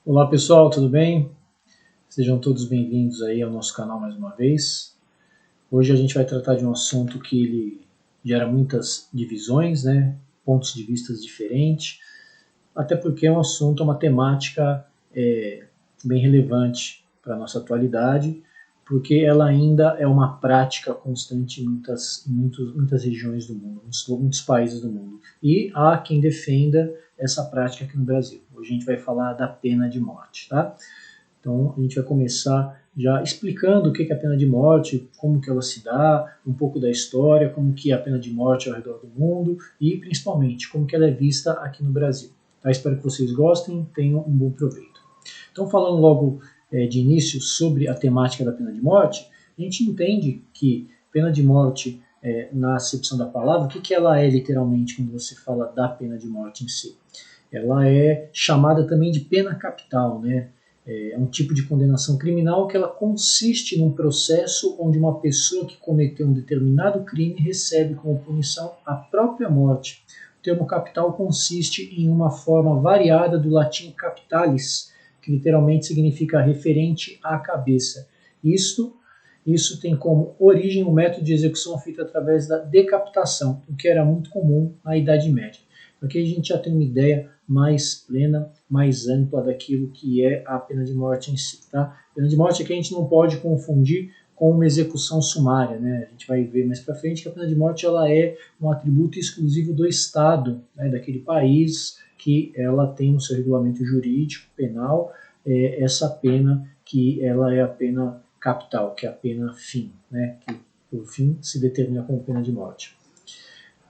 Olá pessoal, tudo bem? Sejam todos bem-vindos aí ao nosso canal mais uma vez. Hoje a gente vai tratar de um assunto que ele gera muitas divisões, né? Pontos de vista diferentes, até porque é um assunto, uma temática bem relevante para a nossa atualidade, porque ela ainda é uma prática constante em muitas regiões do mundo, muitos países do mundo. E há quem defenda essa prática aqui no Brasil. Hoje a gente vai falar da pena de morte, tá? Então a gente vai começar já explicando o que é a pena de morte, como que ela se dá, um pouco da história, como que é a pena de morte ao redor do mundo e principalmente como que ela é vista aqui no Brasil. Tá? Espero que vocês gostem, tenham um bom proveito. Então falando logo de início sobre a temática da pena de morte, a gente entende que pena de morte, na acepção da palavra, o que ela é literalmente quando você fala da pena de morte em si? Ela é chamada também de pena capital, né? É um tipo de condenação criminal que ela consiste num processo onde uma pessoa que cometeu um determinado crime recebe como punição a própria morte. O termo capital consiste em uma forma variada do latim capitalis, que literalmente significa referente à cabeça. Isso tem como origem o método de execução feito através da decapitação, o que era muito comum na Idade Média. Aqui a gente já tem uma ideia mais plena, mais ampla daquilo que é a pena de morte em si. Tá? A pena de morte aqui a gente não pode confundir com uma execução sumária. Né? A gente vai ver mais para frente que a pena de morte ela é um atributo exclusivo do Estado, né, daquele país que ela tem no seu regulamento jurídico, penal, essa pena que ela é a pena capital, que é a pena fim, né, que por fim se determina como pena de morte.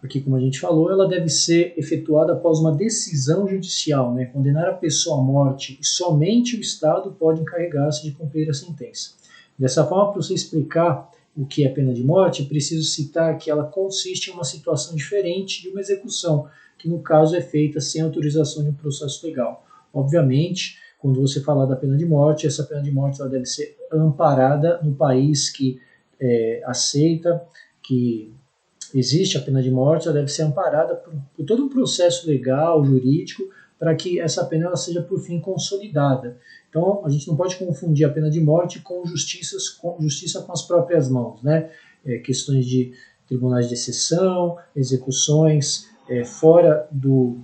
Porque, como a gente falou, ela deve ser efetuada após uma decisão judicial, né? Condenar a pessoa à morte e somente o Estado pode encarregar-se de cumprir a sentença. Dessa forma, para você explicar o que é pena de morte, é preciso citar que ela consiste em uma situação diferente de uma execução, que no caso é feita sem autorização de um processo legal. Obviamente, quando você falar da pena de morte, essa pena de morte ela deve ser amparada no país que aceita, que existe a pena de morte, ela deve ser amparada por todo um processo legal, jurídico, para que essa pena ela seja, por fim, consolidada. Então, a gente não pode confundir a pena de morte com justiça com as próprias mãos, né? Questões de tribunais de exceção, execuções fora do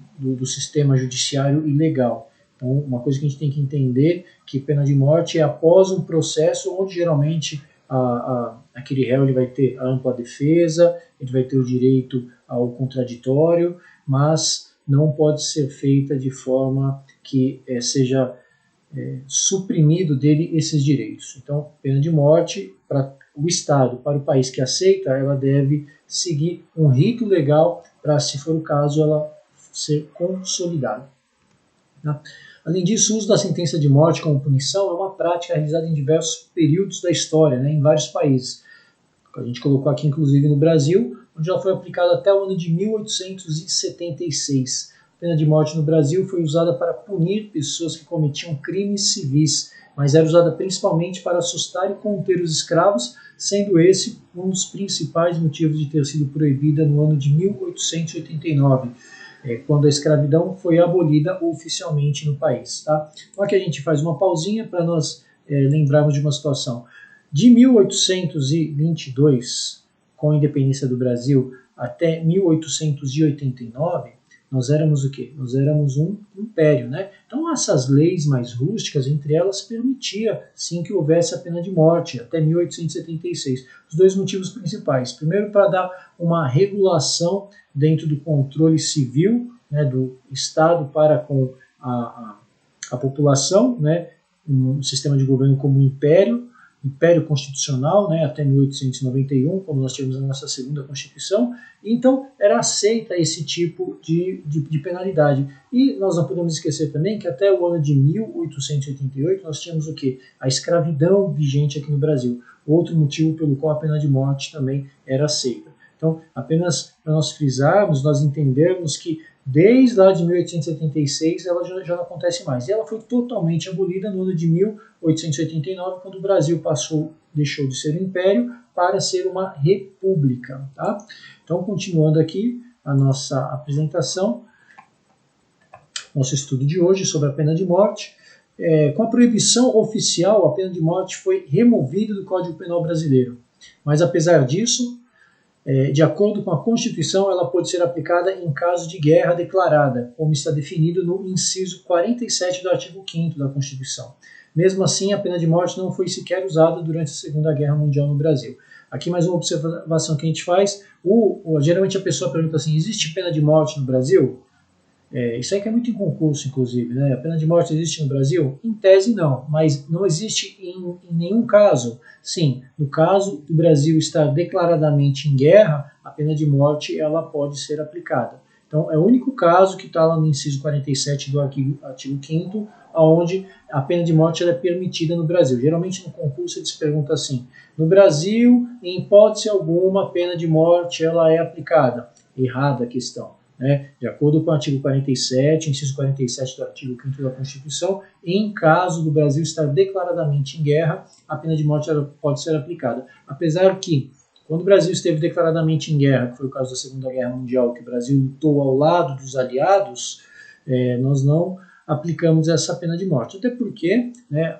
sistema judiciário e legal. Então, uma coisa que a gente tem que entender que pena de morte é após um processo onde geralmente aquele réu ele vai ter a ampla defesa, ele vai ter o direito ao contraditório, mas não pode ser feita de forma que seja suprimido dele esses direitos. Então, pena de morte para o Estado, para o país que aceita, ela deve seguir um rito legal para, se for o caso, ela ser consolidada. Tá? Além disso, o uso da sentença de morte como punição é uma prática realizada em diversos períodos da história, né, em vários países. A gente colocou aqui, inclusive, no Brasil, onde ela foi aplicada até o ano de 1876. A pena de morte no Brasil foi usada para punir pessoas que cometiam crimes civis, mas era usada principalmente para assustar e conter os escravos, sendo esse um dos principais motivos de ter sido proibida no ano de 1889. Quando a escravidão foi abolida oficialmente no país. Tá? Então aqui a gente faz uma pausinha para nós lembrarmos de uma situação. De 1822, com a independência do Brasil, até 1889, nós éramos o quê? Nós éramos um império, né? Então essas leis mais rústicas, entre elas, permitia sim que houvesse a pena de morte, até 1876. Os dois motivos principais. Primeiro, para dar uma regulação dentro do controle civil, né, do Estado para com a população, né, um sistema de governo como um império constitucional, né, até 1891, como nós tivemos a nossa segunda Constituição. Então era aceita esse tipo de penalidade. E nós não podemos esquecer também que até o ano de 1888 nós tínhamos o quê? A escravidão vigente aqui no Brasil. Outro motivo pelo qual a pena de morte também era aceita. Então, apenas para nós frisarmos, nós entendermos que desde lá de 1876 ela já não acontece mais. E ela foi totalmente abolida no ano de 1889, quando o Brasil deixou de ser um império para ser uma república. Tá? Então, continuando aqui a nossa apresentação, nosso estudo de hoje sobre a pena de morte, com a proibição oficial, a pena de morte foi removida do Código Penal brasileiro. Mas, apesar disso, de acordo com a Constituição, ela pode ser aplicada em caso de guerra declarada, como está definido no inciso 47 do artigo 5º da Constituição. Mesmo assim, a pena de morte não foi sequer usada durante a Segunda Guerra Mundial no Brasil. Aqui mais uma observação que a gente faz, geralmente a pessoa pergunta assim, existe pena de morte no Brasil? Isso aí que é muito em concurso, inclusive, né? A pena de morte existe no Brasil? Em tese não, mas não existe em nenhum caso. Sim, no caso do Brasil estar declaradamente em guerra, a pena de morte ela pode ser aplicada. Então é o único caso que está lá no inciso 47 do artigo 5º, onde a pena de morte ela é permitida no Brasil. Geralmente no concurso eles perguntam assim, no Brasil, em hipótese alguma, a pena de morte ela é aplicada. Errada a questão. De acordo com o artigo 47, inciso 47 do artigo 5º da Constituição, em caso do Brasil estar declaradamente em guerra, a pena de morte pode ser aplicada. Apesar que, quando o Brasil esteve declaradamente em guerra, que foi o caso da Segunda Guerra Mundial, que o Brasil lutou ao lado dos aliados, nós não aplicamos essa pena de morte. Até porque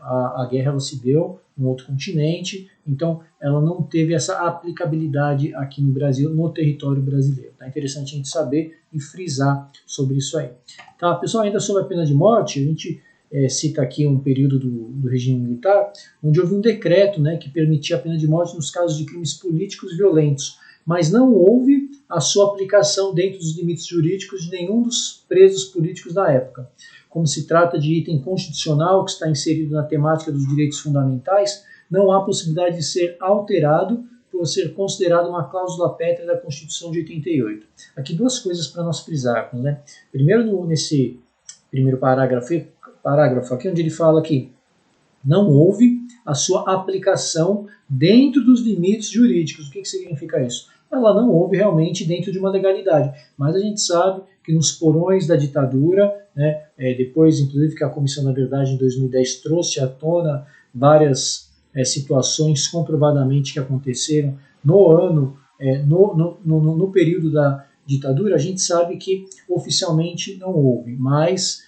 a guerra ela se deu em outro continente, então ela não teve essa aplicabilidade aqui no Brasil, no território brasileiro. É interessante a gente saber e frisar sobre isso aí. Tá, pessoal, ainda sobre a pena de morte, a gente cita aqui um período do regime militar, onde houve um decreto que permitia a pena de morte nos casos de crimes políticos violentos, mas não houve a sua aplicação dentro dos limites jurídicos de nenhum dos presos políticos da época. Como se trata de item constitucional que está inserido na temática dos direitos fundamentais, não há possibilidade de ser alterado por ser considerado uma cláusula pétrea da Constituição de 88. Aqui duas coisas para nós frisarmos. Primeiro, nesse primeiro parágrafo aqui, onde ele fala que não houve a sua aplicação dentro dos limites jurídicos. O que significa isso? Ela não houve realmente dentro de uma legalidade, mas a gente sabe que nos porões da ditadura, depois inclusive que a Comissão da Verdade em 2010 trouxe à tona várias situações comprovadamente que aconteceram no período da ditadura, a gente sabe que oficialmente não houve, mas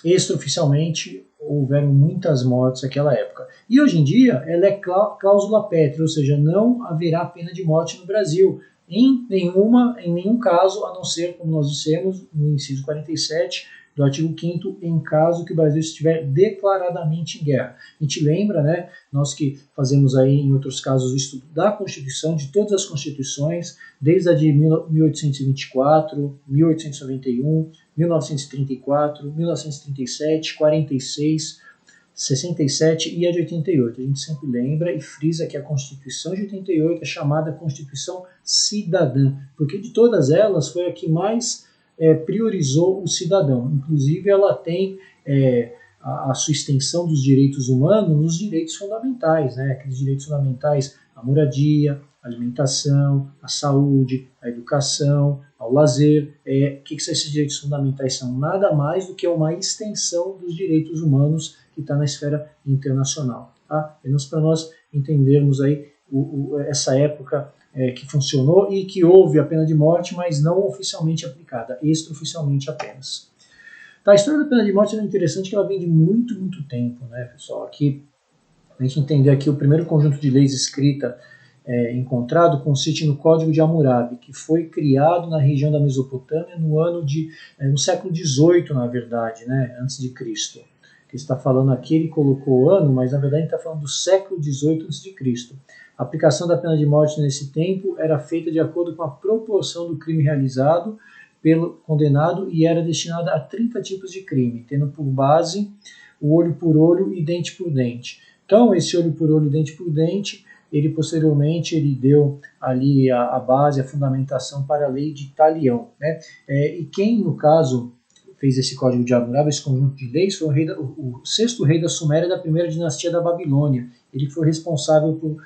extraoficialmente houveram muitas mortes naquela época. E hoje em dia ela é cláusula pétrea, ou seja, não haverá pena de morte no Brasil, em nenhum caso, a não ser, como nós dissemos, no inciso 47 do artigo 5º, em caso que o Brasil estiver declaradamente em guerra. A gente lembra, nós que fazemos aí em outros casos o estudo da Constituição, de todas as constituições, desde a de 1824, 1891, 1934, 1937, 46, 67 e a de 88. A gente sempre lembra e frisa que a Constituição de 88 é chamada Constituição Cidadã, porque de todas elas foi a que mais priorizou o cidadão. Inclusive ela tem a sua extensão dos direitos humanos nos direitos fundamentais, aqueles direitos fundamentais, a moradia, a alimentação, a saúde, a educação, ao lazer. O que esses direitos fundamentais são? Nada mais do que uma extensão dos direitos humanos que está na esfera internacional. Tá? Apenas para nós entendermos aí essa época que funcionou e que houve a pena de morte, mas não oficialmente aplicada, extraoficialmente apenas. Tá, a história da pena de morte é interessante, que ela vem de muito, muito tempo, pessoal? Aqui, a gente entender aqui, o primeiro conjunto de leis escrita encontrado consiste no Código de Hammurabi, que foi criado na região da Mesopotâmia no século XVIII, na verdade, antes de Cristo. Que está falando aqui, ele colocou o ano, mas na verdade ele está falando do século XVIII a.C. A aplicação da pena de morte nesse tempo era feita de acordo com a proporção do crime realizado pelo condenado e era destinada a 30 tipos de crime, tendo por base o olho por olho e dente por dente. Então, esse olho por olho e dente por dente, ele posteriormente deu ali a base, a fundamentação para a lei de Talião. E quem, no caso, fez esse Código de Hammurabi, esse conjunto de leis, foi o sexto rei da Suméria da primeira dinastia da Babilônia. Ele foi responsável por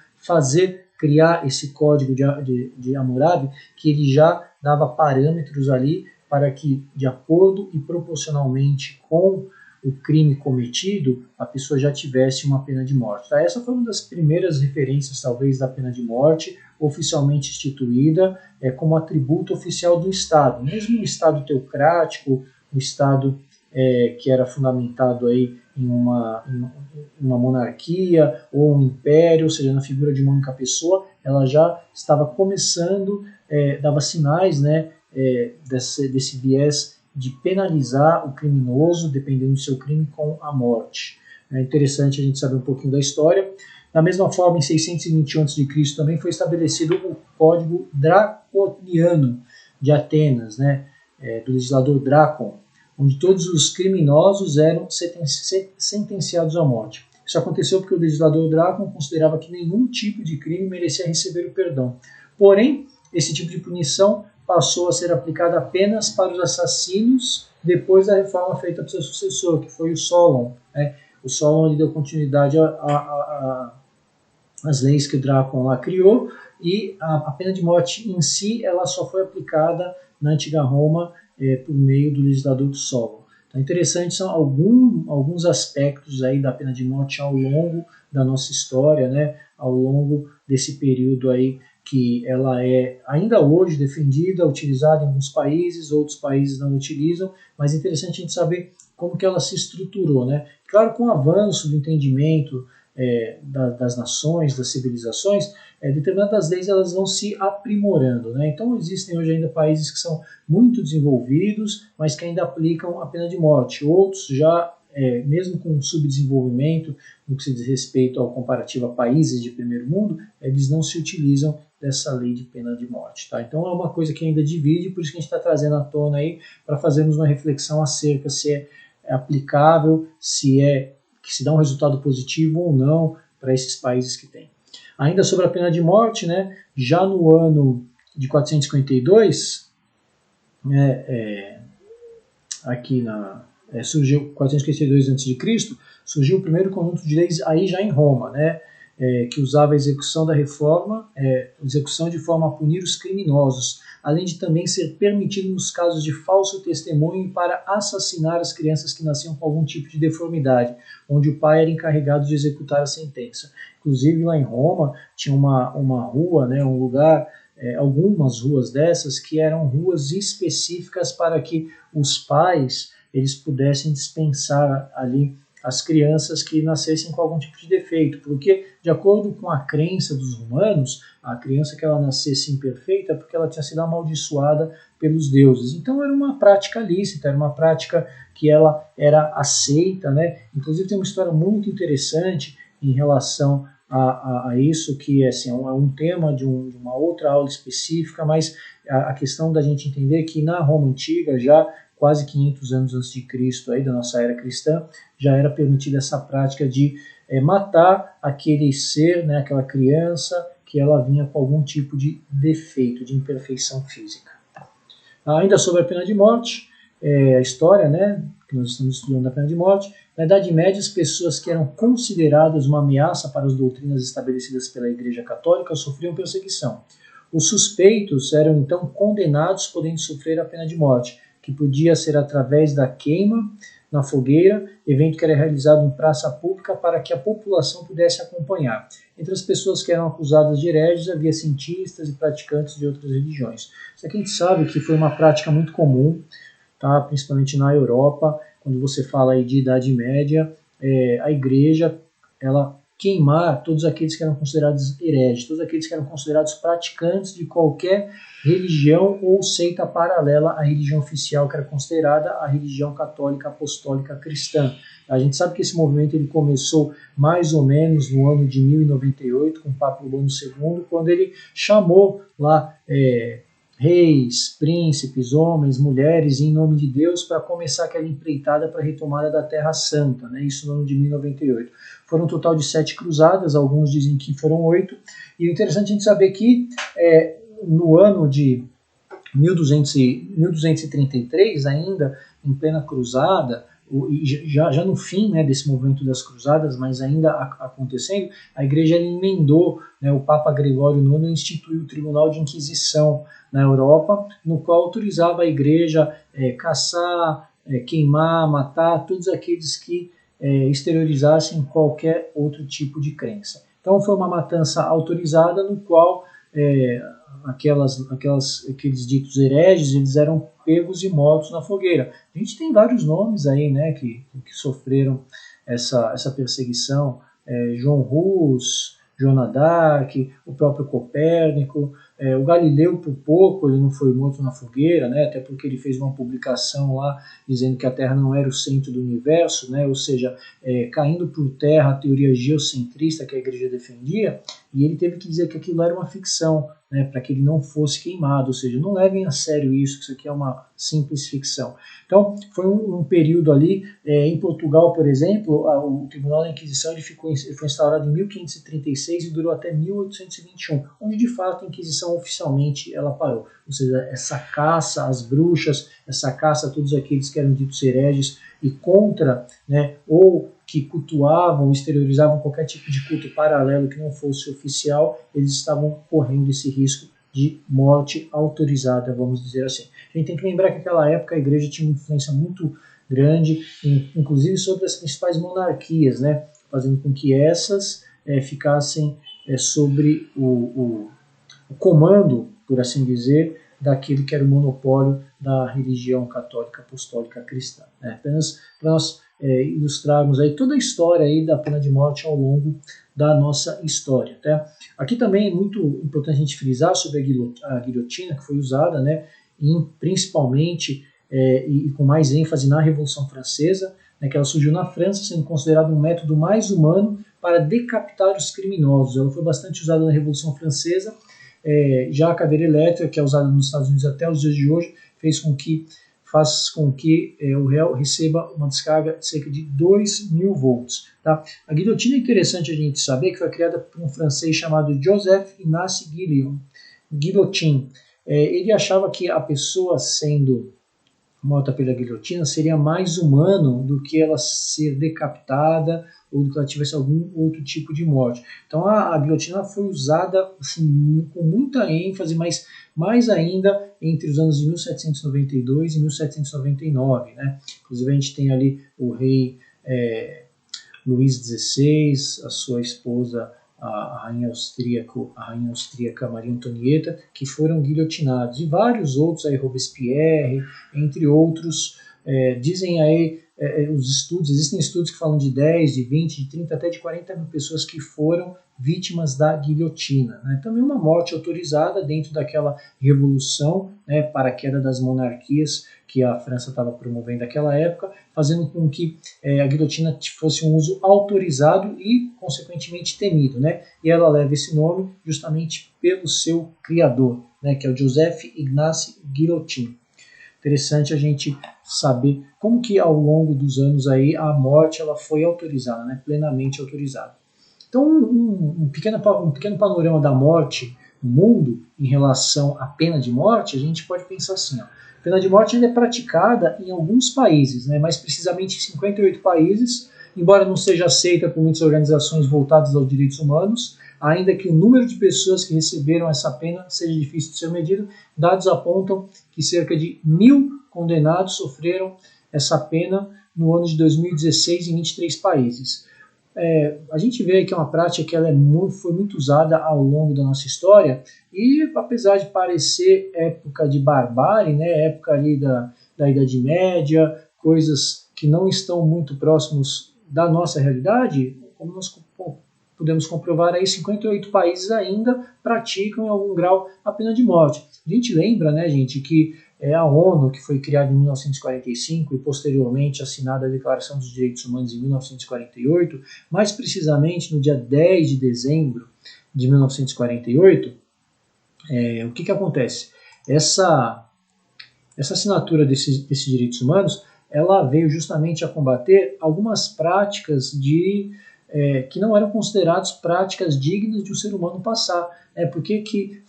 criar esse Código de Hammurabi, que ele já dava parâmetros ali para que, de acordo e proporcionalmente com o crime cometido, a pessoa já tivesse uma pena de morte. Tá? Essa foi uma das primeiras referências, talvez, da pena de morte, oficialmente instituída como atributo oficial do Estado. Mesmo no Estado teocrático, no Estado que era fundamentado aí em uma monarquia ou um império, ou seja, na figura de uma única pessoa, ela já estava começando, dava sinais, né, desse viés de penalizar o criminoso, dependendo do seu crime, com a morte. É interessante a gente saber um pouquinho da história. Da mesma forma, em 621 a.C. também foi estabelecido o Código Draconiano de Atenas, né, do legislador Drácon, onde todos os criminosos eram sentenciados à morte. Isso aconteceu porque o legislador Drácon considerava que nenhum tipo de crime merecia receber o perdão. Porém, esse tipo de punição passou a ser aplicada apenas para os assassinos depois da reforma feita por seu sucessor, que foi o Solon. Né? O Solon deu continuidade às leis que o Drácon lá criou, e a pena de morte em si ela só foi aplicada na antiga Roma por meio do legislador do Solon. Então, interessante são alguns aspectos aí da pena de morte ao longo da nossa história, né? Ao longo desse período aí que ela é ainda hoje defendida, utilizada em alguns países, outros países não utilizam, mas é interessante a gente saber como que ela se estruturou, né? Claro, com o avanço do entendimento das nações, das civilizações, determinadas leis elas vão se aprimorando, né? Então existem hoje ainda países que são muito desenvolvidos, mas que ainda aplicam a pena de morte. Outros já, mesmo com subdesenvolvimento, no que se diz respeito ao comparativo a países de primeiro mundo, eles não se utilizam dessa lei de pena de morte. Tá? Então é uma coisa que ainda divide, por isso que a gente está trazendo à tona aí, para fazermos uma reflexão acerca se é aplicável, que se dá um resultado positivo ou não para esses países que têm. Ainda sobre a pena de morte, né, já no ano de 452, aqui surgiu 452 a.C., surgiu o primeiro conjunto de leis aí já em Roma, né, que usava a execução da reforma, execução de forma a punir os criminosos, além de também ser permitido nos casos de falso testemunho para assassinar as crianças que nasciam com algum tipo de deformidade, onde o pai era encarregado de executar a sentença. Inclusive lá em Roma tinha uma rua, né, um lugar, algumas ruas dessas que eram ruas específicas para que os pais eles pudessem dispensar ali as crianças que nascessem com algum tipo de defeito, porque de acordo com a crença dos romanos, a criança que ela nascesse imperfeita é porque ela tinha sido amaldiçoada pelos deuses. Então era uma prática lícita, era uma prática que ela era aceita, né? Inclusive tem uma história muito interessante em relação a isso, que assim, é um tema de uma outra aula específica, mas a questão da gente entender que na Roma Antiga, já quase 500 anos antes de Cristo, aí, da nossa era cristã, já era permitida essa prática de matar aquele ser, né, aquela criança, que ela vinha com algum tipo de defeito, de imperfeição física. Ainda sobre a pena de morte, a história, né, que nós estamos estudando da pena de morte, na Idade Média, as pessoas que eram consideradas uma ameaça para as doutrinas estabelecidas pela Igreja Católica sofriam perseguição. Os suspeitos eram então condenados, podendo sofrer a pena de morte, que podia ser através da queima na fogueira, evento que era realizado em praça pública para que a população pudesse acompanhar. Entre as pessoas que eram acusadas de hereges havia cientistas e praticantes de outras religiões. Isso aqui a gente sabe que foi uma prática muito comum, tá? Principalmente na Europa, quando você fala aí de Idade Média, a igreja ela queimar todos aqueles que eram considerados hereges, todos aqueles que eram considerados praticantes de qualquer religião ou seita paralela à religião oficial, que era considerada a religião católica apostólica cristã. A gente sabe que esse movimento ele começou mais ou menos no ano de 1098, com o Papa Urbano II, quando ele chamou lá reis, príncipes, homens, mulheres, em nome de Deus, para começar aquela empreitada para a retomada da Terra Santa, né? Isso no ano de 1098. Foram um total de 7 cruzadas, alguns dizem que foram 8, e o interessante é a gente saber que no ano de 1233, ainda em plena cruzada, já no fim, né, desse movimento das cruzadas, mas ainda acontecendo, a igreja emendou, né, o Papa Gregório IX instituiu o Tribunal de Inquisição na Europa, no qual autorizava a igreja caçar, queimar, matar todos aqueles que exteriorizassem qualquer outro tipo de crença. Então foi uma matança autorizada no qual aqueles ditos hereges, eles eram pegos e mortos na fogueira. A gente tem vários nomes aí, né, que sofreram essa perseguição, João Hus, Joana d'Arc, o próprio Copérnico, o Galileu por pouco ele não foi morto na fogueira, né, até porque ele fez uma publicação lá dizendo que a Terra não era o centro do universo, né, ou seja, caindo por terra a teoria geocentrista que a igreja defendia, e ele teve que dizer que aquilo era uma ficção, né, para que ele não fosse queimado, ou seja, não levem a sério isso aqui é uma simples ficção. Então, foi um período ali, em Portugal, por exemplo, o Tribunal da Inquisição ele foi instaurado em 1536 e durou até 1821, onde de fato a Inquisição oficialmente ela parou. Ou seja, essa caça às bruxas, essa caça a todos aqueles que eram ditos hereges e contra, né, ou que cultuavam, exteriorizavam qualquer tipo de culto paralelo que não fosse oficial, eles estavam correndo esse risco de morte autorizada, vamos dizer assim. A gente tem que lembrar que naquela época a igreja tinha uma influência muito grande, inclusive sobre as principais monarquias, né, fazendo com que essas ficassem sobre o comando, por assim dizer, daquele que era o monopólio da religião católica apostólica cristã. Né? Apenas para nós ilustrarmos aí toda a história aí da pena de morte ao longo da nossa história. Tá? Aqui também é muito importante a gente frisar sobre a guilhotina que foi usada, né, principalmente e com mais ênfase na Revolução Francesa, né, que ela surgiu na França, sendo considerado um método mais humano para decapitar os criminosos. Ela foi bastante usada na Revolução Francesa. Já a cadeira elétrica, que é usada nos Estados Unidos até os dias de hoje, faz com que o réu receba uma descarga de cerca de 2.000 volts. Tá? A guilhotina é interessante a gente saber que foi criada por um francês chamado Joseph Ignace Guillotin. Ele achava que a pessoa sendo morta pela guilhotina seria mais humano do que ela ser decapitada ou do que ela tivesse algum outro tipo de morte. Então a guilhotina foi usada assim, com muita ênfase, mas mais ainda entre os anos de 1792 e 1799. Né? Inclusive a gente tem ali o rei Luís XVI, a sua esposa a rainha austríaca Maria Antonieta, que foram guilhotinados, e vários outros, aí Robespierre, entre outros. Dizem aí existem estudos que falam de 10, de 20, de 30, até de 40 mil pessoas que foram vítimas da guilhotina. Né? Também uma morte autorizada dentro daquela revolução, né, para a queda das monarquias que a França estava promovendo naquela época, fazendo com que a guilhotina fosse um uso autorizado e, consequentemente, temido. Né? E ela leva esse nome justamente pelo seu criador, né, que é o Joseph Ignace Guillotin. Interessante a gente saber como que ao longo dos anos aí a morte ela foi autorizada, né, plenamente autorizada. Então um pequeno panorama da morte no mundo em relação à pena de morte, a gente pode pensar assim, ó, a pena de morte ainda é praticada em alguns países, né, mais precisamente em 58 países, embora não seja aceita por muitas organizações voltadas aos direitos humanos, ainda que o número de pessoas que receberam essa pena seja difícil de ser medido, dados apontam que cerca de 1.000 condenados sofreram essa pena no ano de 2016 em 23 países. A gente vê que é uma prática que ela foi muito usada ao longo da nossa história e, apesar de parecer época de barbárie, né, época ali da Idade Média, coisas que não estão muito próximos da nossa realidade, como nós podemos comprovar aí, 58 países ainda praticam em algum grau a pena de morte. A gente lembra, né, gente, que a ONU, que foi criada em 1945 e posteriormente assinada a Declaração dos Direitos Humanos em 1948, mais precisamente no dia 10 de dezembro de 1948, o que acontece? Essa assinatura desses direitos humanos, ela veio justamente a combater algumas práticas que não eram consideradas práticas dignas de um ser humano passar. Por que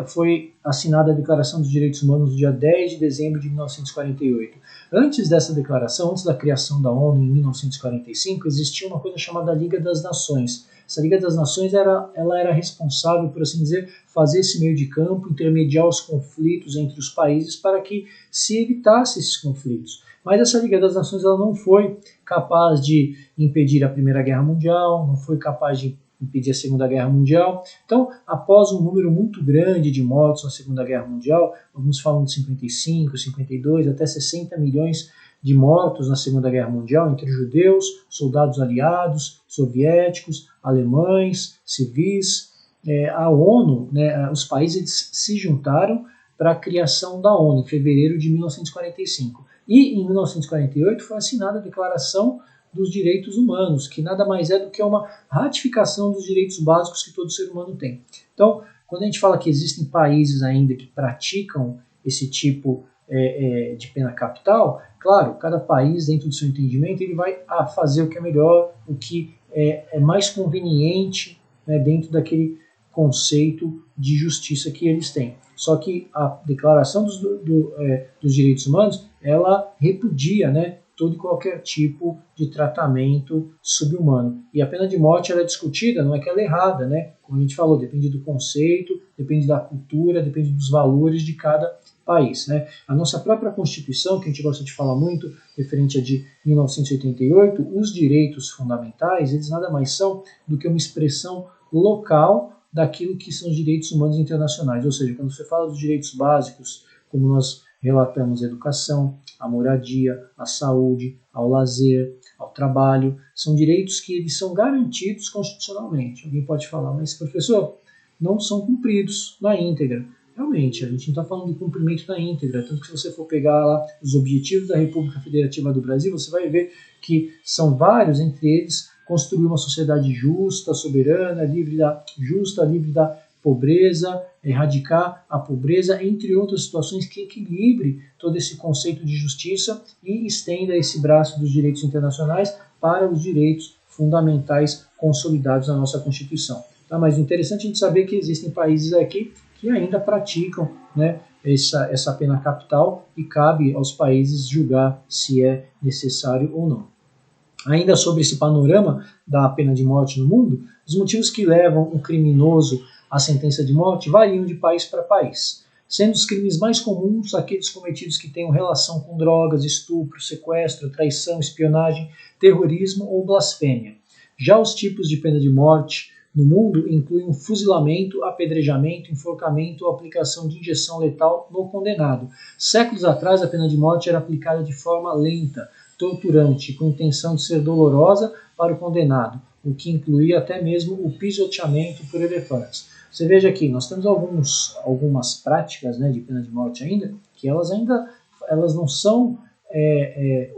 foi assinada a Declaração dos Direitos Humanos no dia 10 de dezembro de 1948? Antes dessa declaração, antes da criação da ONU em 1945, existia uma coisa chamada Liga das Nações. Essa Liga das Nações ela era responsável, por assim dizer, fazer esse meio de campo, intermediar os conflitos entre os países para que se evitasse esses conflitos. Mas essa Liga das Nações ela não foi capaz de impedir a Primeira Guerra Mundial, não foi capaz de impedir a Segunda Guerra Mundial. Então, após um número muito grande de mortos na Segunda Guerra Mundial, alguns falam de 55, 52, até 60 milhões de mortos na Segunda Guerra Mundial, entre judeus, soldados aliados, soviéticos, alemães, civis. A ONU, né, os países se juntaram para a criação da ONU, em fevereiro de 1945. E em 1948 foi assinada a Declaração dos Direitos Humanos, que nada mais é do que uma ratificação dos direitos básicos que todo ser humano tem. Então, quando a gente fala que existem países ainda que praticam esse tipo de pena capital, claro, cada país, dentro do seu entendimento, ele vai fazer o que é melhor, o que é mais conveniente, né, dentro daquele conceito de justiça que eles têm. Só que a Declaração dos Direitos Humanos, ela repudia, né, todo e qualquer tipo de tratamento subhumano. E a pena de morte ela é discutida, não é que ela é errada, né? Como a gente falou, depende do conceito, depende da cultura, depende dos valores de cada país, né? A nossa própria Constituição, que a gente gosta de falar muito, referente a de 1988, os direitos fundamentais, eles nada mais são do que uma expressão local daquilo que são os direitos humanos internacionais. Ou seja, quando você fala dos direitos básicos, como nós relatamos a educação, a moradia, a saúde, ao lazer, ao trabalho, são direitos que eles são garantidos constitucionalmente. Alguém pode falar, mas professor, não são cumpridos na íntegra. Realmente, a gente não está falando do cumprimento na íntegra, tanto que se você for pegar lá os objetivos da República Federativa do Brasil, você vai ver que são vários, entre eles, construir uma sociedade justa, soberana, livre da pobreza, erradicar a pobreza, entre outras situações que equilibre todo esse conceito de justiça e estenda esse braço dos direitos internacionais para os direitos fundamentais consolidados na nossa Constituição. Tá? Mas o interessante é a gente saber que existem países aqui que ainda praticam, né, essa pena capital e cabe aos países julgar se é necessário ou não. Ainda sobre esse panorama da pena de morte no mundo, os motivos que levam um criminoso à sentença de morte variam de país para país, sendo os crimes mais comuns aqueles cometidos que tenham relação com drogas, estupro, sequestro, traição, espionagem, terrorismo ou blasfêmia. Já os tipos de pena de morte no mundo incluem o fuzilamento, apedrejamento, enforcamento ou aplicação de injeção letal no condenado. Séculos atrás, a pena de morte era aplicada de forma lenta, torturante, com intenção de ser dolorosa para o condenado, o que incluía até mesmo o pisoteamento por elefantes. Você veja aqui, nós temos algumas práticas, né, de pena de morte ainda, que elas não são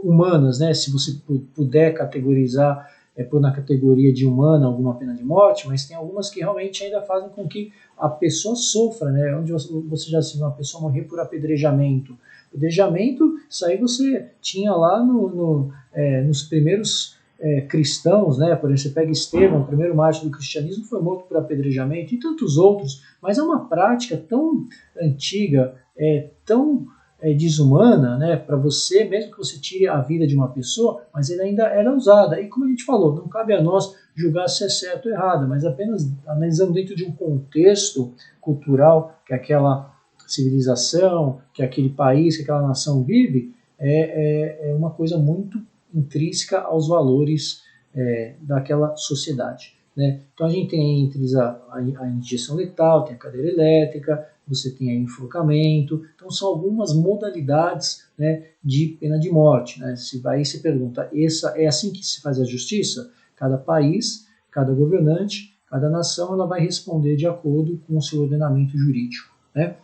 humanas, né, se você puder categorizar, pôr na categoria de humana alguma pena de morte, mas tem algumas que realmente ainda fazem com que a pessoa sofra, né, onde você já assistiu uma pessoa morrer por apedrejamento. Apedrejamento, isso aí você tinha lá nos primeiros cristãos, né? Por exemplo, você pega Estevão, o primeiro mártir do cristianismo, foi morto por apedrejamento, e tantos outros, mas é uma prática tão antiga, tão desumana, né? Para você, mesmo que você tire a vida de uma pessoa, mas ele ainda era usada. E como a gente falou, não cabe a nós julgar se é certo ou errado, mas apenas analisando dentro de um contexto cultural que aquela civilização, que aquele país, que aquela nação vive, é uma coisa muito intrínseca aos valores daquela sociedade, né? Então a gente tem entre a injeção letal, tem a cadeira elétrica, você tem aí enforcamento, então são algumas modalidades, né, de pena de morte, né? Aí você pergunta, é assim que se faz a justiça? Cada país, cada governante, cada nação, ela vai responder de acordo com o seu ordenamento jurídico, né?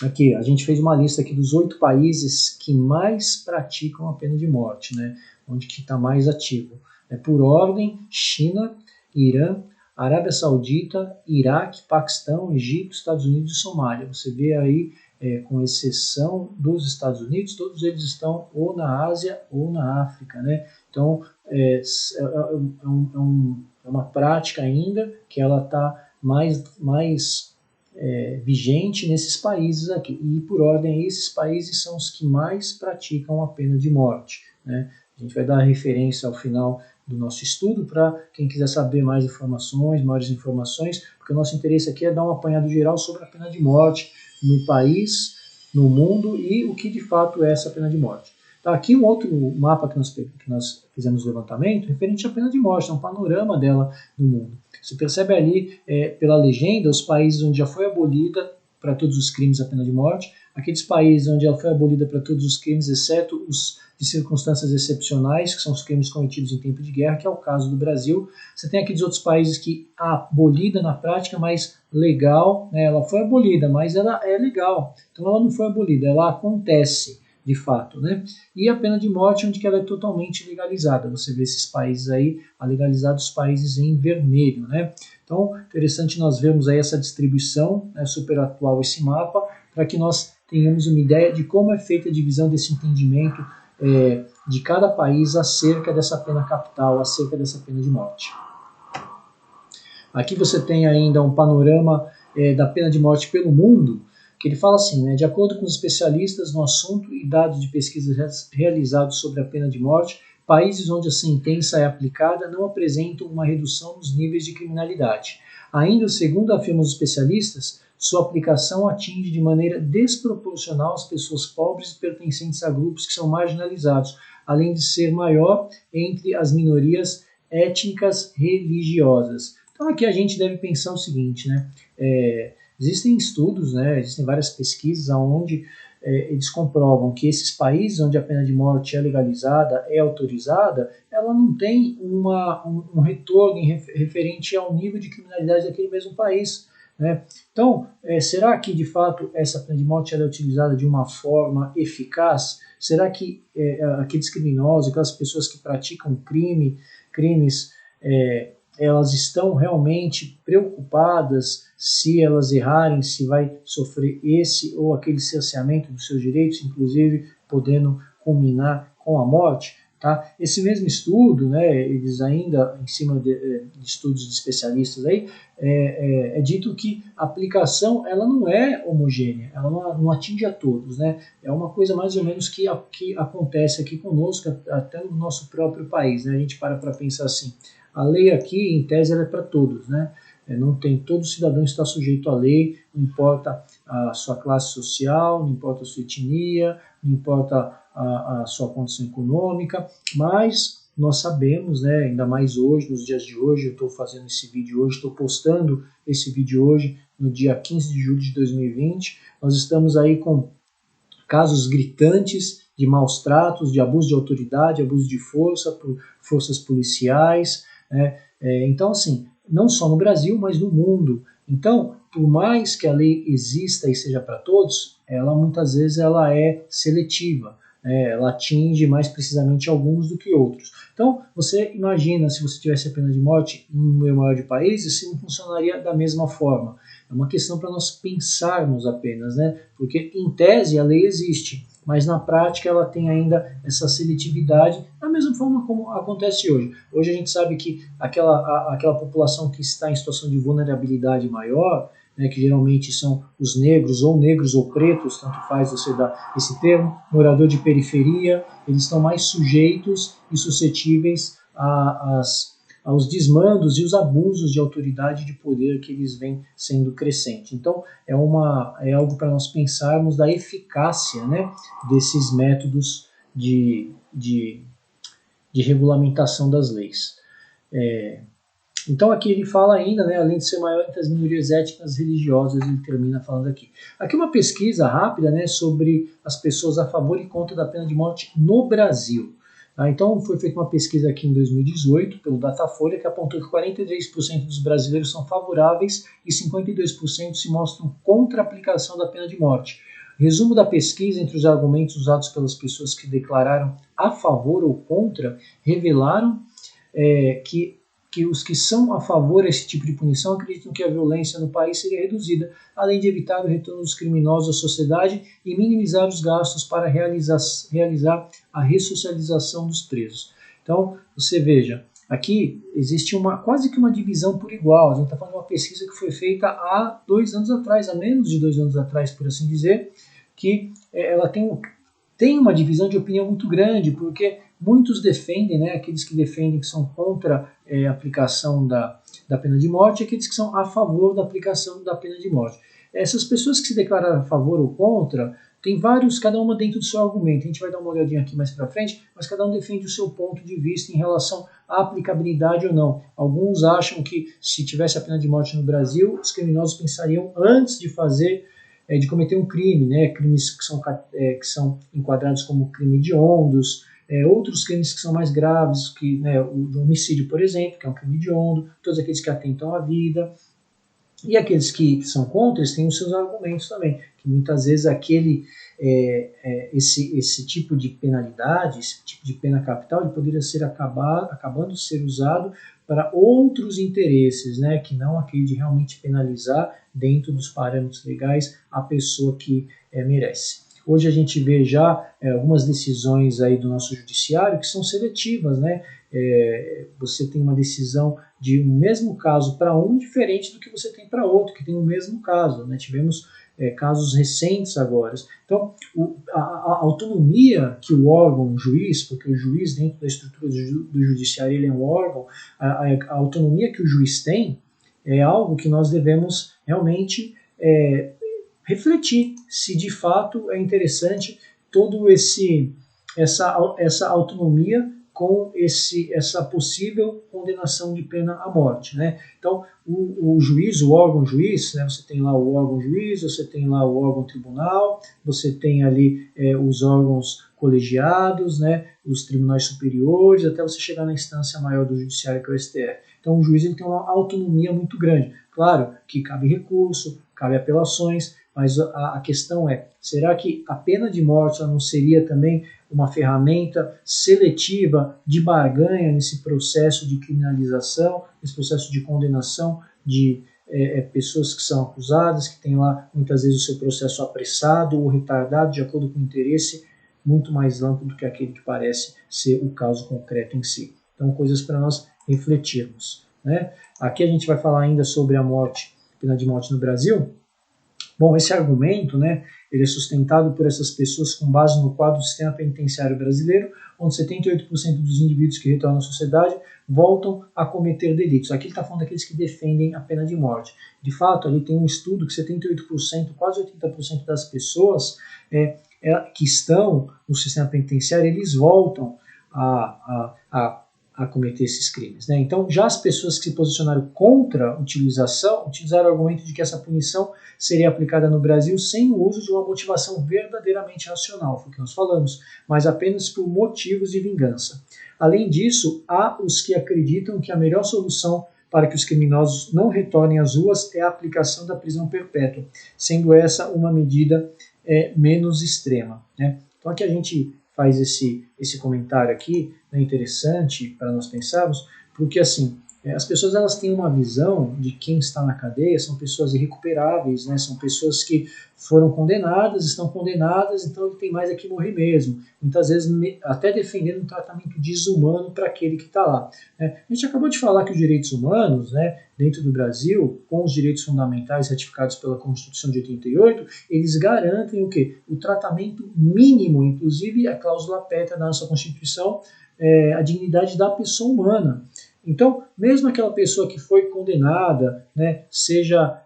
Aqui, a gente fez uma lista aqui dos 8 países que mais praticam a pena de morte, né? Onde que está mais ativo. Por ordem, China, Irã, Arábia Saudita, Iraque, Paquistão, Egito, Estados Unidos e Somália. Você vê aí, com exceção dos Estados Unidos, todos eles estão ou na Ásia ou na África, né? Então, é uma prática ainda que ela está mais vigente nesses países aqui. E, por ordem, esses países são os que mais praticam a pena de morte, né? A gente vai dar referência ao final do nosso estudo para quem quiser saber mais informações, maiores informações, porque o nosso interesse aqui é dar um apanhado geral sobre a pena de morte no país, no mundo e o que de fato é essa pena de morte. Então, aqui um outro mapa que nós fizemos levantamento referente à pena de morte, é um panorama dela no mundo. Você percebe ali, pela legenda, os países onde já foi abolida para todos os crimes a pena de morte, aqueles países onde ela foi abolida para todos os crimes, exceto os de circunstâncias excepcionais, que são os crimes cometidos em tempo de guerra, que é o caso do Brasil. Você tem aqueles outros países que abolida na prática, mas legal, né? Ela foi abolida, mas ela é legal. Então ela não foi abolida, ela acontece de fato, né? E a pena de morte, onde que ela é totalmente legalizada. Você vê esses países aí, legalizados os países em vermelho, né? Então, interessante nós vermos aí essa distribuição, né, super atual esse mapa, para que nós tenhamos uma ideia de como é feita a divisão desse entendimento de cada país acerca dessa pena capital, acerca dessa pena de morte. Aqui você tem ainda um panorama da pena de morte pelo mundo, que ele fala assim, né, de acordo com os especialistas no assunto e dados de pesquisas realizados sobre a pena de morte, países onde a sentença é aplicada não apresentam uma redução nos níveis de criminalidade. Ainda, segundo afirmam os especialistas, sua aplicação atinge de maneira desproporcional as pessoas pobres e pertencentes a grupos que são marginalizados, além de ser maior entre as minorias étnicas religiosas. Então aqui a gente deve pensar o seguinte, né? Existem estudos, né? Existem várias pesquisas onde eles comprovam que esses países onde a pena de morte é legalizada, é autorizada, ela não tem um retorno referente ao nível de criminalidade daquele mesmo país. Né? Então, será que de fato essa pena de morte é utilizada de uma forma eficaz? Será que aqueles criminosos, aquelas pessoas que praticam crimes, elas estão realmente preocupadas se elas errarem, se vai sofrer esse ou aquele cerceamento dos seus direitos, inclusive podendo culminar com a morte? Tá? Esse mesmo estudo, né, eles ainda, em cima de estudos de especialistas aí, é dito que a aplicação ela não é homogênea, ela não atinge a todos, né? É uma coisa mais ou menos que acontece aqui conosco, até no nosso próprio país, né? A gente para pensar assim, a lei aqui, em tese, ela é para todos, né? Não tem, todo cidadão está sujeito à lei, não importa a sua classe social, não importa a sua etnia, não importa a sua condição econômica, mas nós sabemos, né, ainda mais hoje, nos dias de hoje, eu estou fazendo esse vídeo hoje, estou postando esse vídeo hoje, no dia 15 de julho de 2020, nós estamos aí com casos gritantes de maus tratos, de abuso de autoridade, abuso de força por forças policiais, né? Então, assim, não só no Brasil, mas no mundo. Então, por mais que a lei exista e seja para todos, ela muitas vezes ela é seletiva, né? Ela atinge mais precisamente alguns do que outros. Então, você imagina se você tivesse a pena de morte em um número maior de países, se não funcionaria da mesma forma. É uma questão para nós pensarmos apenas, né? Porque em tese a lei existe, mas na prática ela tem ainda essa seletividade, da mesma forma como acontece hoje. Hoje a gente sabe que aquela população que está em situação de vulnerabilidade maior, né, que geralmente são os negros ou pretos, tanto faz você dar esse termo, morador de periferia, eles estão mais sujeitos e suscetíveis aos desmandos e os abusos de autoridade e de poder que eles vêm sendo crescentes. Então, é algo para nós pensarmos da eficácia, né, desses métodos de regulamentação das leis. Então aqui ele fala ainda, né, além de ser maior entre as minorias étnicas religiosas, ele termina falando aqui. Aqui uma pesquisa rápida, né, sobre as pessoas a favor e contra da pena de morte no Brasil. Então foi feita uma pesquisa aqui em 2018 pelo Datafolha que apontou que 43% dos brasileiros são favoráveis e 52% se mostram contra a aplicação da pena de morte. Resumo da pesquisa entre os argumentos usados pelas pessoas que declararam a favor ou contra revelaram que os que são a favor desse tipo de punição acreditam que a violência no país seria reduzida, além de evitar o retorno dos criminosos à sociedade e minimizar os gastos para realizar a ressocialização dos presos. Então, você veja, aqui existe quase que uma divisão por igual. A gente está falando de uma pesquisa que foi feita há 2 anos atrás, há menos de 2 anos atrás, por assim dizer, que ela tem uma divisão de opinião muito grande, porque muitos defendem, né, aqueles que defendem que são contra a aplicação da pena de morte e aqueles que são a favor da aplicação da pena de morte. Essas pessoas que se declararam a favor ou contra, tem vários, cada uma dentro do seu argumento. A gente vai dar uma olhadinha aqui mais para frente, mas cada um defende o seu ponto de vista em relação à aplicabilidade ou não. Alguns acham que se tivesse a pena de morte no Brasil, os criminosos pensariam antes de de cometer um crime, né? Crimes que são enquadrados como crime hediondos, outros crimes que são mais graves, que, né, o homicídio, por exemplo, que é um crime hediondo, todos aqueles que atentam à vida. E aqueles que são contra, eles têm os seus argumentos também, que muitas vezes esse tipo de penalidade, esse tipo de pena capital, ele poderia ser acabando de ser usado para outros interesses, né, que não aquele de realmente penalizar dentro dos parâmetros legais a pessoa que merece. Hoje a gente vê já algumas decisões aí do nosso judiciário que são seletivas, né? Você tem uma decisão de um mesmo caso para um diferente do que você tem para outro, que tem o mesmo caso, né? Tivemos casos recentes agora. Então, a autonomia que o órgão, o juiz, porque o juiz dentro da estrutura do judiciário ele é um órgão, a autonomia que o juiz tem é algo que nós devemos realmente refletir se de fato é interessante todo essa autonomia com essa possível condenação de pena à morte, né? Então, o juiz, o órgão juiz, né? Você tem lá o órgão juiz, você tem lá o órgão tribunal, você tem ali os órgãos colegiados, né? Os tribunais superiores, até você chegar na instância maior do judiciário, que é o STF. Então, o juiz ele tem uma autonomia muito grande. Claro que cabe recurso, cabe apelações, mas a questão é, será que a pena de morte não seria também uma ferramenta seletiva de barganha nesse processo de criminalização, nesse processo de condenação de pessoas que são acusadas, que têm lá muitas vezes o seu processo apressado ou retardado de acordo com o interesse muito mais amplo do que aquele que parece ser o caso concreto em si. Então, coisas para nós refletirmos, né? Aqui a gente vai falar ainda sobre a pena de morte no Brasil. Bom, esse argumento, né, ele é sustentado por essas pessoas com base no quadro do sistema penitenciário brasileiro, onde 78% dos indivíduos que retornam à sociedade voltam a cometer delitos. Aqui ele está falando daqueles que defendem a pena de morte. De fato, ali tem um estudo que 78%, quase 80% das pessoas que estão no sistema penitenciário, eles voltam a cometer esses crimes, né? Então, já as pessoas que se posicionaram contra a utilização, utilizaram o argumento de que essa punição seria aplicada no Brasil sem o uso de uma motivação verdadeiramente racional, foi o que nós falamos, mas apenas por motivos de vingança. Além disso, há os que acreditam que a melhor solução para que os criminosos não retornem às ruas é a aplicação da prisão perpétua, sendo essa uma medida menos extrema, né? Então, aqui a gente faz esse comentário aqui, né, interessante para nós pensarmos, porque assim, as pessoas elas têm uma visão de quem está na cadeia, são pessoas irrecuperáveis, né, são pessoas que foram condenadas, estão condenadas, então ele tem mais é que morrer mesmo. Muitas vezes até defendendo um tratamento desumano para aquele que está lá, né. A gente acabou de falar que os direitos humanos, né, dentro do Brasil, com os direitos fundamentais ratificados pela Constituição de 88, eles garantem o quê? O tratamento mínimo, inclusive a cláusula pétrea da nossa Constituição, a dignidade da pessoa humana. Então, mesmo aquela pessoa que foi condenada, né, seja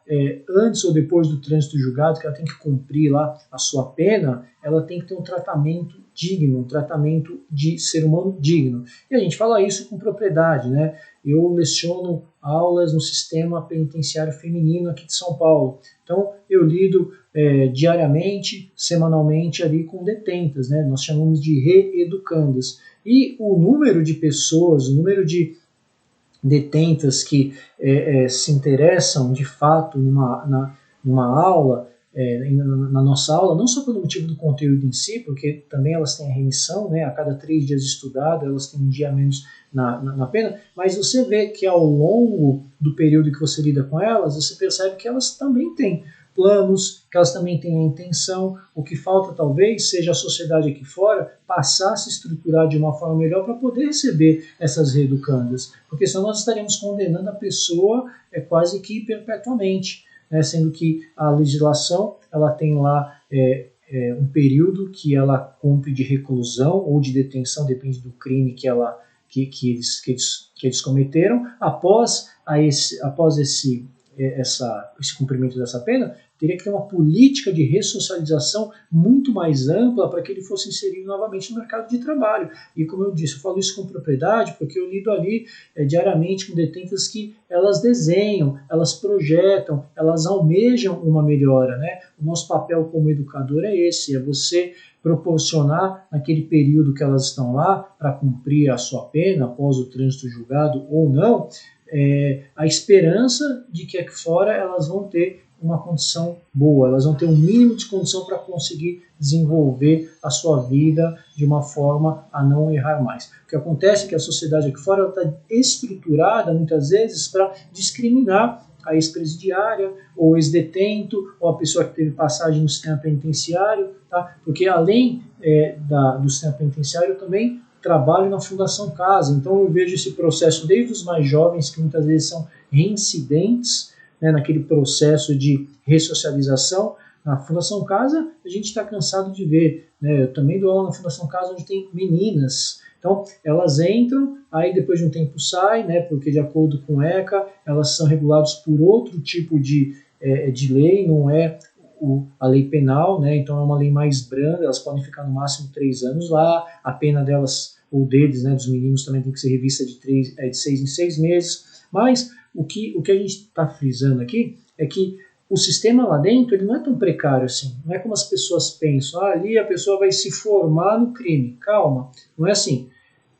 antes ou depois do trânsito julgado, que ela tem que cumprir lá a sua pena, ela tem que ter um tratamento digno, um tratamento de ser humano digno. E a gente fala isso com propriedade, né? Eu leciono aulas no sistema penitenciário feminino aqui de São Paulo. Então, eu lido diariamente, semanalmente ali com detentas, né? Nós chamamos de reeducandas. E o número de pessoas, o número de detentas que se interessam de fato numa aula, na nossa aula, não só pelo motivo do conteúdo em si, porque também elas têm a remissão, né, a cada 3 dias estudado, elas têm um dia a menos na pena, mas você vê que ao longo do período que você lida com elas, você percebe que elas também têm planos, que elas também têm a intenção. O que falta talvez seja a sociedade aqui fora passar a se estruturar de uma forma melhor para poder receber essas reeducandas, porque senão nós estaríamos condenando a pessoa quase que perpetuamente, né? Sendo que a legislação ela tem lá um período que ela cumpre de reclusão ou de detenção, depende do crime que eles cometeram. Após esse esse cumprimento dessa pena, teria que ter uma política de ressocialização muito mais ampla para que ele fosse inserido novamente no mercado de trabalho. E como eu disse, eu falo isso com propriedade porque eu lido ali diariamente com detentas que elas desenham, elas projetam, elas almejam uma melhora, né? O nosso papel como educador é esse, é você proporcionar naquele período que elas estão lá para cumprir a sua pena após o trânsito julgado ou não, a esperança de que aqui fora elas vão ter uma condição boa, elas vão ter um mínimo de condição para conseguir desenvolver a sua vida de uma forma a não errar mais. O que acontece é que a sociedade aqui fora está estruturada muitas vezes para discriminar a ex-presidiária, ou ex-detento, ou a pessoa que teve passagem no sistema penitenciário, tá? Porque além do sistema penitenciário, eu também trabalho na Fundação Casa, então eu vejo esse processo desde os mais jovens, que muitas vezes são reincidentes, né, naquele processo de ressocialização. Na Fundação Casa, a gente está cansado de ver, né? Eu também dou aula na Fundação Casa, onde tem meninas. Então, elas entram, aí depois de um tempo saem, né, porque de acordo com o ECA, elas são reguladas por outro tipo de lei, não é a lei penal, né, então é uma lei mais branda, elas podem ficar no máximo 3 anos lá, a pena delas, ou deles, né, dos meninos, também tem que ser revista de 6 em 6 meses, mas o que a gente está frisando aqui é que o sistema lá dentro ele não é tão precário assim, não é como as pessoas pensam, ali a pessoa vai se formar no crime, calma, não é assim.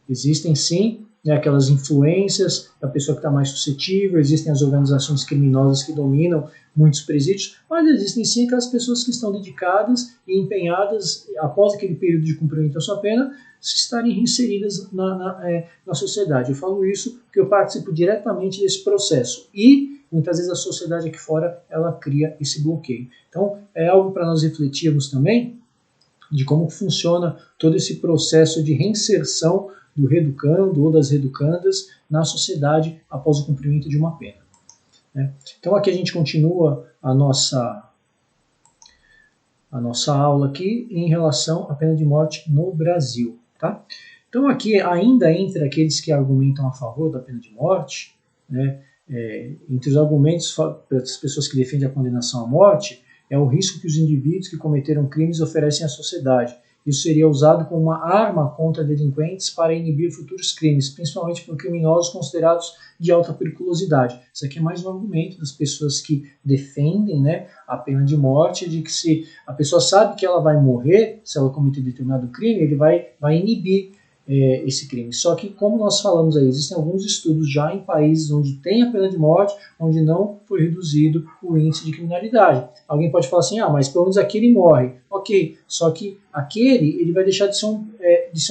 Existem sim, né, aquelas influências da pessoa que está mais suscetível, existem as organizações criminosas que dominam muitos presídios, mas existem sim aquelas pessoas que estão dedicadas e empenhadas, após aquele período de cumprimento da sua pena, se estarem inseridas na sociedade. Eu falo isso porque eu participo diretamente desse processo e muitas vezes a sociedade aqui fora ela cria esse bloqueio. Então é algo para nós refletirmos também de como funciona todo esse processo de reinserção do reeducando ou das reeducandas na sociedade após o cumprimento de uma pena. Então aqui a gente continua a nossa aula aqui em relação à pena de morte no Brasil. Tá? Então aqui ainda entre aqueles que argumentam a favor da pena de morte, né, entre os argumentos das pessoas que defendem a condenação à morte, é o risco que os indivíduos que cometeram crimes oferecem à sociedade. Isso seria usado como uma arma contra delinquentes para inibir futuros crimes, principalmente por criminosos considerados de alta periculosidade. Isso aqui é mais um argumento das pessoas que defendem, né, a pena de morte, de que se a pessoa sabe que ela vai morrer, se ela cometer determinado crime, ele vai inibir esse crime. Só que, como nós falamos aí, existem alguns estudos já em países onde tem a pena de morte, onde não foi reduzido o índice de criminalidade. Alguém pode falar assim, mas pelo menos aquele morre. Ok, só que aquele ele vai deixar de ser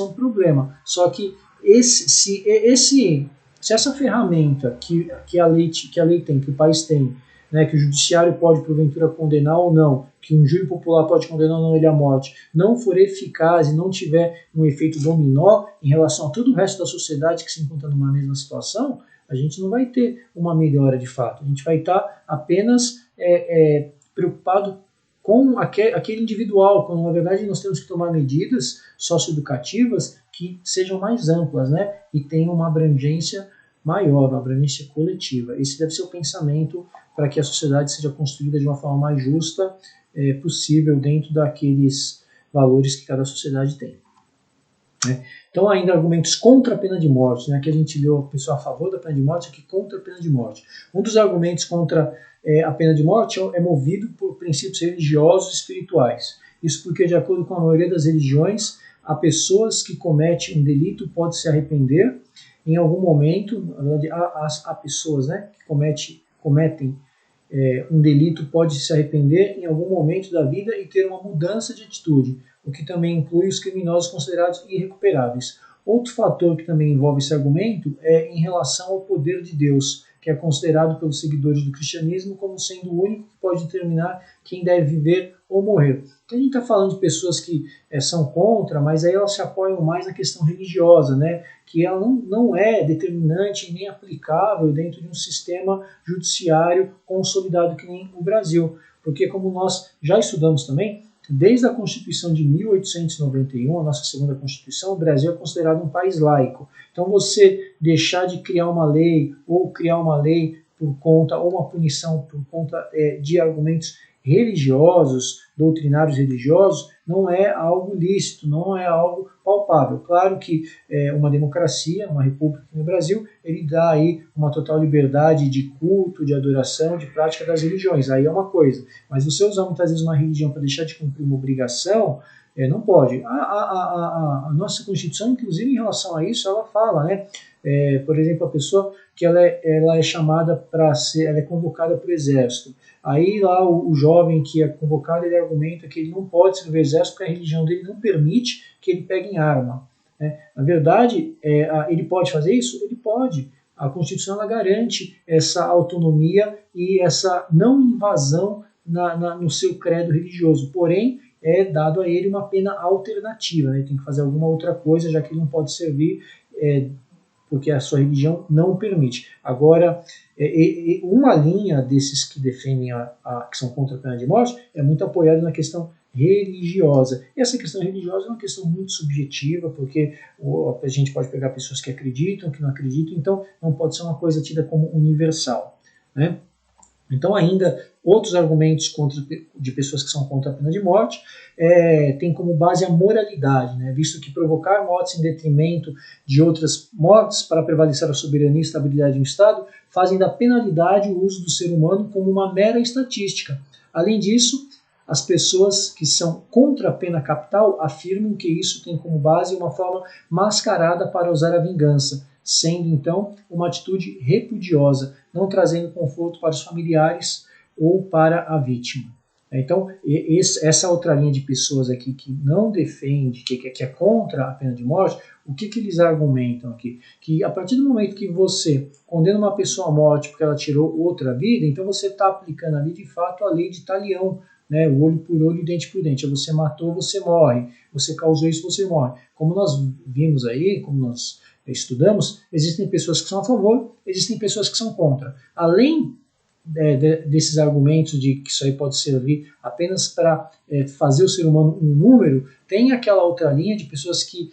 um problema. Só que se essa ferramenta que a lei tem, que o país tem, né, que o judiciário pode porventura condenar ou não, que um júri popular pode condenar ou não ele à morte, não for eficaz e não tiver um efeito dominó em relação a todo o resto da sociedade que se encontra numa mesma situação, a gente não vai ter uma melhora de fato. A gente vai estar apenas preocupado com aquele individual, quando na verdade nós temos que tomar medidas socioeducativas que sejam mais amplas, né, e tenham uma abrangência maior, uma abrangência coletiva. Esse deve ser o pensamento para que a sociedade seja construída de uma forma mais justa possível dentro daqueles valores que cada sociedade tem. Né? Então, ainda argumentos contra a pena de morte, né? Aqui a gente leu a pessoa a favor da pena de morte, aqui contra a pena de morte. Um dos argumentos contra a pena de morte é movido por princípios religiosos e espirituais. Isso porque, de acordo com a maioria das religiões, a pessoas que cometem um delito podem se arrepender em algum momento. Na verdade, há pessoas, né, que cometem um delito, pode se arrepender em algum momento da vida e ter uma mudança de atitude, o que também inclui os criminosos considerados irrecuperáveis. Outro fator que também envolve esse argumento é em relação ao poder de Deus, que é considerado pelos seguidores do cristianismo como sendo o único que pode determinar quem deve viver ou morrer. Então, a gente está falando de pessoas que são contra, mas aí elas se apoiam mais na questão religiosa, né? Que ela não é determinante nem aplicável dentro de um sistema judiciário consolidado que nem o Brasil. Porque, como nós já estudamos também, desde a Constituição de 1891, a nossa segunda Constituição, o Brasil é considerado um país laico. Então, você deixar de criar uma lei ou criar uma lei por conta, ou uma punição por conta de argumentos religiosos, doutrinários religiosos, não é algo lícito, não é algo palpável. Claro que uma democracia, uma república no Brasil, ele dá aí uma total liberdade de culto, de adoração, de prática das religiões, aí é uma coisa. Mas você usar muitas vezes uma religião para deixar de cumprir uma obrigação, não pode. A nossa Constituição, inclusive, em relação a isso, ela fala, né? Por exemplo, a pessoa que ela é chamada para ser, ela é convocada para o exército. Aí lá o jovem que é convocado, ele argumenta que ele não pode servir o exército porque a religião dele não permite que ele pegue em arma. Né? Na verdade, ele pode fazer isso? Ele pode. A Constituição ela garante essa autonomia e essa não invasão no seu credo religioso. Porém, é dado a ele uma pena alternativa. Né? Ele tem que fazer alguma outra coisa, já que ele não pode servir porque a sua religião não o permite. Agora, uma linha desses que defendem que são contra a pena de morte é muito apoiada na questão religiosa. E essa questão religiosa é uma questão muito subjetiva, porque a gente pode pegar pessoas que acreditam, que não acreditam, então não pode ser uma coisa tida como universal. Né? Então, ainda outros argumentos de pessoas que são contra a pena de morte tem como base a moralidade, né? Visto que provocar mortes em detrimento de outras mortes para prevalecer a soberania e estabilidade de um Estado fazem da penalidade o uso do ser humano como uma mera estatística. Além disso, as pessoas que são contra a pena capital afirmam que isso tem como base uma forma mascarada para usar a vingança, sendo então uma atitude repudiosa, não trazendo conforto para os familiares ou para a vítima. Então, essa outra linha de pessoas aqui que não defende, que é contra a pena de morte, o que eles argumentam aqui? Que a partir do momento que você condena uma pessoa à morte porque ela tirou outra vida, então você está aplicando ali de fato a lei de Talião, né? O olho por olho, dente por dente. Você matou, você morre. Você causou isso, você morre. Como nós vimos aí, como nós estudamos, existem pessoas que são a favor, existem pessoas que são contra. Além desses argumentos de que isso aí pode servir apenas para fazer o ser humano um número, tem aquela outra linha de pessoas que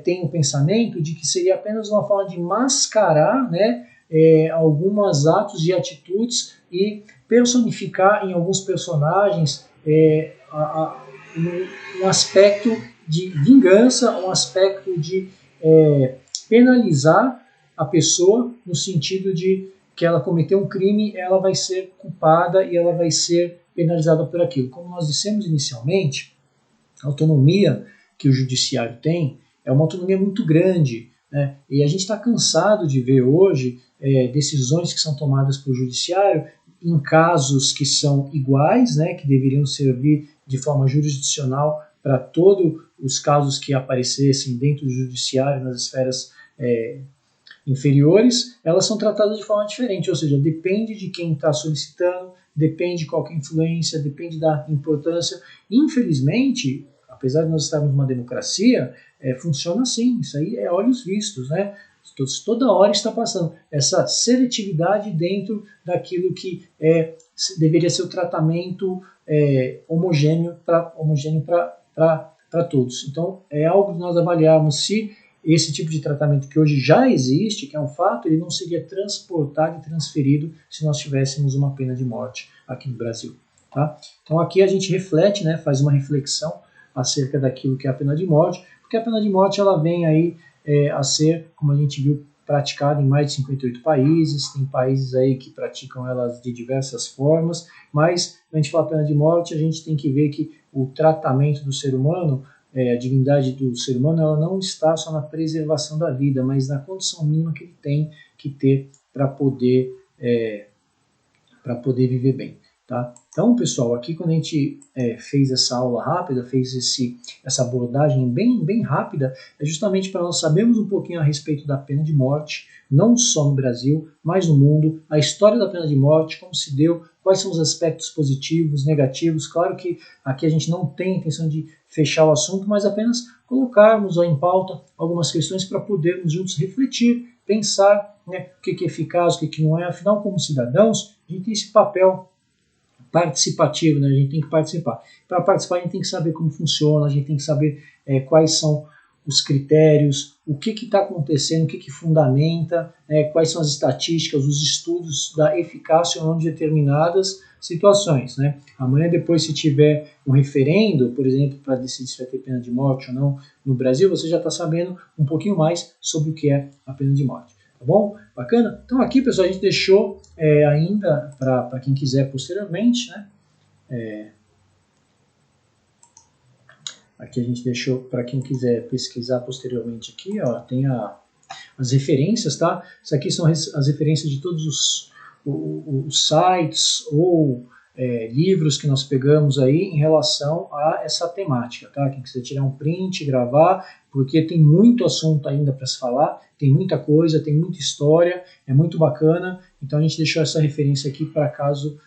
têm o pensamento de que seria apenas uma forma de mascarar, né, alguns atos e atitudes e personificar em alguns personagens um aspecto de vingança, um aspecto de penalizar a pessoa no sentido de que ela cometeu um crime, ela vai ser culpada e ela vai ser penalizada por aquilo. Como nós dissemos inicialmente, a autonomia que o judiciário tem é uma autonomia muito grande, né? E a gente está cansado de ver hoje decisões que são tomadas pelo judiciário em casos que são iguais, né, que deveriam servir de forma jurisdicional para todos os casos que aparecessem dentro do judiciário, nas esferas inferiores, elas são tratadas de forma diferente, ou seja, depende de quem está solicitando, depende de qual é a influência, depende da importância. Infelizmente, apesar de nós estarmos numa democracia, funciona assim, isso aí é olhos vistos, né? Toda hora está passando essa seletividade dentro daquilo que deveria ser o tratamento homogêneo para todos. Então, é algo que nós avaliarmos se esse tipo de tratamento que hoje já existe, que é um fato, ele não seria transportado e transferido se nós tivéssemos uma pena de morte aqui no Brasil. Tá? Então aqui a gente reflete, né, faz uma reflexão acerca daquilo que é a pena de morte, porque a pena de morte ela vem aí a ser, como a gente viu, praticada em mais de 58 países, tem países aí que praticam elas de diversas formas, mas quando a gente fala pena de morte, a gente tem que ver que o tratamento do ser humano, a dignidade do ser humano, ela não está só na preservação da vida, mas na condição mínima que ele tem que ter para poder viver bem. Tá? Então, pessoal, aqui quando a gente fez essa aula rápida, fez essa abordagem bem rápida, é justamente para nós sabermos um pouquinho a respeito da pena de morte, não só no Brasil, mas no mundo, a história da pena de morte, como se deu, quais são os aspectos positivos, negativos. Claro que aqui a gente não tem a intenção de fechar o assunto, mas apenas colocarmos em pauta algumas questões para podermos juntos refletir, pensar, né, o que é eficaz, o que não é. Afinal, como cidadãos, a gente tem esse papel participativo, né? A gente tem que participar. Para participar, a gente tem que saber como funciona, a gente tem que saber quais são os critérios, o que está acontecendo, o que fundamenta, quais são as estatísticas, os estudos da eficácia ou não de determinadas situações. Né? Amanhã, depois, se tiver um referendo, por exemplo, para decidir se vai ter pena de morte ou não no Brasil, você já está sabendo um pouquinho mais sobre o que é a pena de morte. Tá bom? Bacana? Então aqui, pessoal, a gente deixou ainda para quem quiser posteriormente, né? Aqui a gente deixou para quem quiser pesquisar posteriormente aqui, ó, tem as referências, tá? Isso aqui são as referências de todos os sites ou livros que nós pegamos aí em relação a essa temática, tá? Quem quiser tirar um print, gravar, porque tem muito assunto ainda para se falar, tem muita coisa, tem muita história, é muito bacana, então a gente deixou essa referência aqui para caso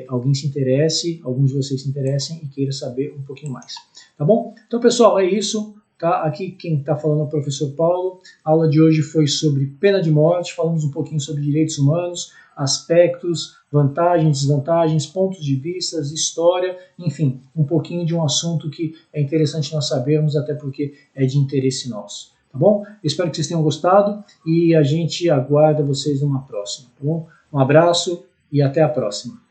alguém se interesse, alguns de vocês se interessem e queira saber um pouquinho mais. Tá bom? Então, pessoal, é isso. Tá? Aqui quem está falando é o professor Paulo. A aula de hoje foi sobre pena de morte, falamos um pouquinho sobre direitos humanos, aspectos, vantagens, desvantagens, pontos de vista, história, enfim, um pouquinho de um assunto que é interessante nós sabermos, até porque é de interesse nosso. Tá bom? Eu espero que vocês tenham gostado e a gente aguarda vocês numa próxima. Tá bom? Um abraço e até a próxima.